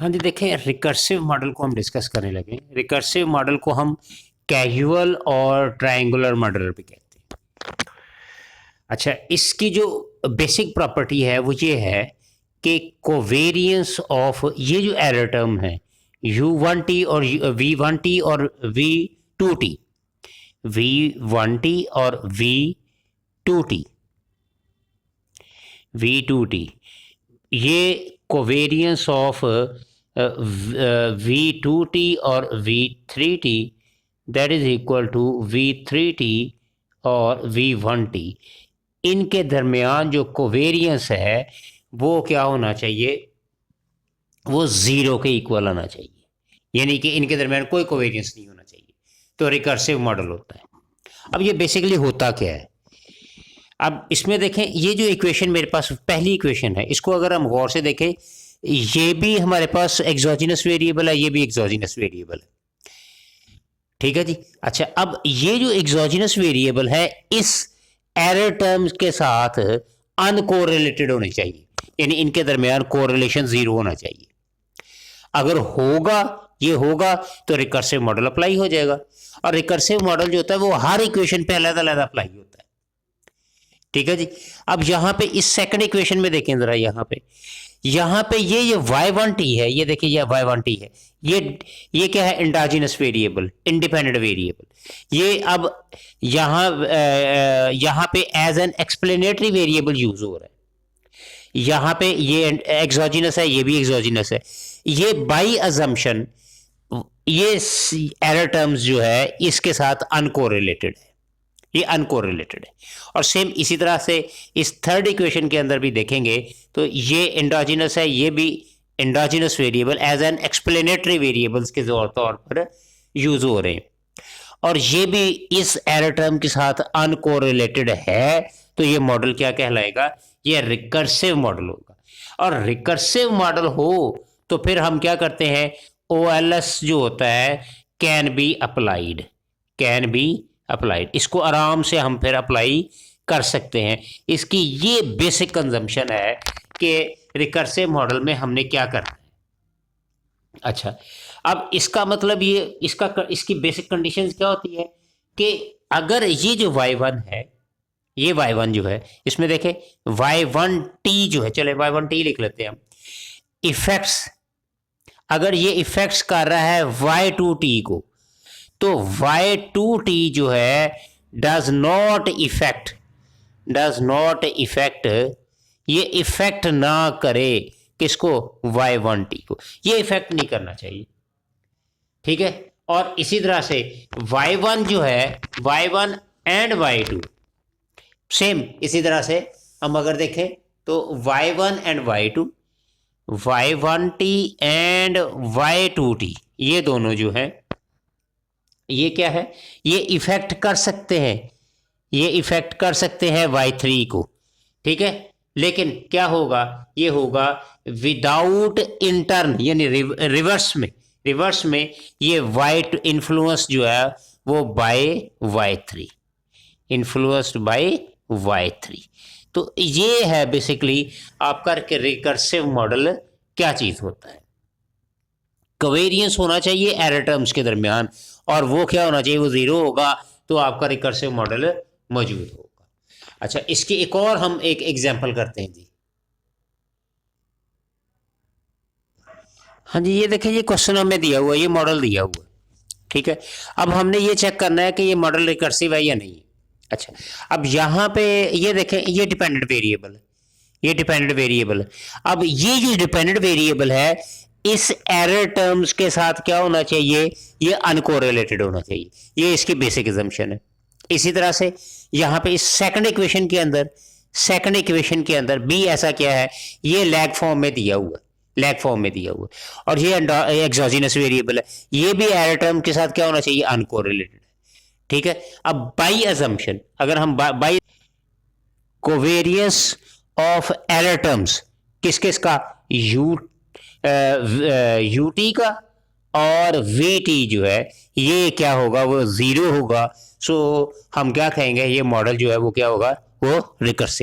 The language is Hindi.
हाँ जी, देखें रिकर्सिव मॉडल को हम डिस्कस करने लगे। रिकर्सिव मॉडल को हम कैजुअल और ट्रायंगुलर मॉडल भी कहते हैं। अच्छा, इसकी जो बेसिक प्रॉपर्टी है वो ये है कि कोवेरियंस ऑफ ये जो एरर टर्म है U1T और V1T और V2T, V1T और V2T, ये कोवेरियंस ऑफ V2T और V3T that is equal to V3T और V1T। इनके दरमियान जो कोवेरियंस है वो क्या होना चाहिए, वो ज़ीरो के इक्वल आना चाहिए, यानी कि इनके दरमियान कोई कोवेरियंस नहीं होना चाहिए, तो रिकर्सिव मॉडल होता है। अब ये बेसिकली होता क्या है, अब इसमें देखें ये जो इक्वेशन मेरे पास पहली इक्वेशन है, इसको अगर हम गौर से देखें, ये भी हमारे पास एक्सोजिनस वेरिएबल है, ये भी एक्सोजिनस वेरिएबल है, ठीक है जी। अच्छा, अब ये जो एक्सोजिनस वेरिएबल है इस एरर टर्म्स के साथ अनकोरिलेटेड होने चाहिए, यानी इनके दरमियान कोरिलेशन जीरो होना चाहिए। अगर होगा, ये होगा तो रिकर्सिव मॉडल अप्लाई हो जाएगा, और रिकर्सिव मॉडल जो होता है वो हर इक्वेशन पे अलग अलग अप्लाई होता है, ठीक है जी। अब यहां पे इस सेकंड इक्वेशन में देखें जरा, यहां पे ये y1t है, ये देखिए ये y1t है, ये क्या है, एंडोजिनस वेरिएबल, इंडिपेंडेंट वेरिएबल। ये अब यहां पे as an explanatory variable use हो रहा है। यहां पे ये एक्सोजिनस है, ये भी एक्सोजिनस है। ये बाई अजम्पशन ये एरर टर्म्स जो है इसके साथ अनकोरिलेटेड है, ये अनकोरिलेटेड है। और सेम इसी तरह से इस थर्ड इक्वेशन के अंदर भी देखेंगे तो ये एंडोजिनस है, ये भी endogenous variable as an explanatory variables के तौर पर यूज हो रहे हैं, और ये भी इस एरर टर्म के साथ अनकोरिलेटेड है, तो ये मॉडल क्या कहलाएगा, ये रिकर्सिव मॉडल होगा। और रिकर्सिव मॉडल हो तो फिर हम क्या करते हैं, OLS जो होता है कैन बी अप्लाइड, इसको आराम से हम फिर अप्लाई कर सकते हैं। इसकी ये बेसिक कंजम्पशन है कि रिकर्सिव मॉडल में हमने क्या करना है। अच्छा, अब इसका मतलब ये इसकी बेसिक कंडीशंस क्या होती है कि अगर ये जो y1 है, ये y1 जो है, इसमें देखें y1t जो है, चले y1t लिख लेते हैं हम, इफेक्ट्स, अगर ये इफेक्ट्स कर रहा है y2t को, तो y2t जो है डज नॉट इफेक्ट, ये इफेक्ट ना करे किसको, y1t को, ये इफेक्ट नहीं करना चाहिए, ठीक है। और इसी तरह से y1 जो है, y1 एंड y2 सेम इसी तरह से हम अगर देखें तो y1 and y2, y1t and y2t, ये दोनों जो है ये क्या है, ये इफेक्ट कर सकते हैं y3 को, ठीक है। लेकिन क्या होगा, ये होगा विदाउट इंटर्न, यानी रिवर्स में ये y2 इन्फ्लुएंस जो है वो bye y3, influenced by y3। तो ये है बेसिकली आपका रिकर्सिव मॉडल क्या चीज होता है। कोवेरियंस होना चाहिए एरर टर्म्स के दरमियान, और वो क्या होना चाहिए, वो जीरो होगा, तो आपका रिकर्सिव मॉडल मौजूद होगा। अच्छा, इसकी एक और हम एक एग्जांपल करते हैं जी। हाँ जी, ये देखें, ये क्वेश्चन हमें दिया हुआ है, ये मॉडल दिया हुआ है, ठीक है। अब हमने ये चेक करना है कि ये मॉडल रिकर्सिव है या नहीं है। अच्छा, अब यहाँ पे ये देखें, ये डिपेंडेंट वेरिएबल है, अब ये जो डिपेंडेंट वेरिएबल है इस एरर टर्म्स के साथ क्या होना चाहिए, ये अनकोरिलेटेड होना चाहिए, ये इसकी बेसिक असम्पशन है। इसी तरह से यहाँ पे इस सेकंड इक्वेशन के अंदर भी ऐसा क्या है, ये लैग फॉर्म में दिया हुआ है, और ये एक्सोजिनस वेरिएबल है, ये भी एरर टर्म के साथ क्या होना चाहिए, अनकोरिलेटेड, ठीक है। अब बाई असम्पशन, अगर हम by covariance of error terms किस का, UT का और VT जो है, ये क्या होगा, वो जीरो होगा। सो हम क्या कहेंगे, ये मॉडल जो है वो क्या होगा, वो रिकर्सिव।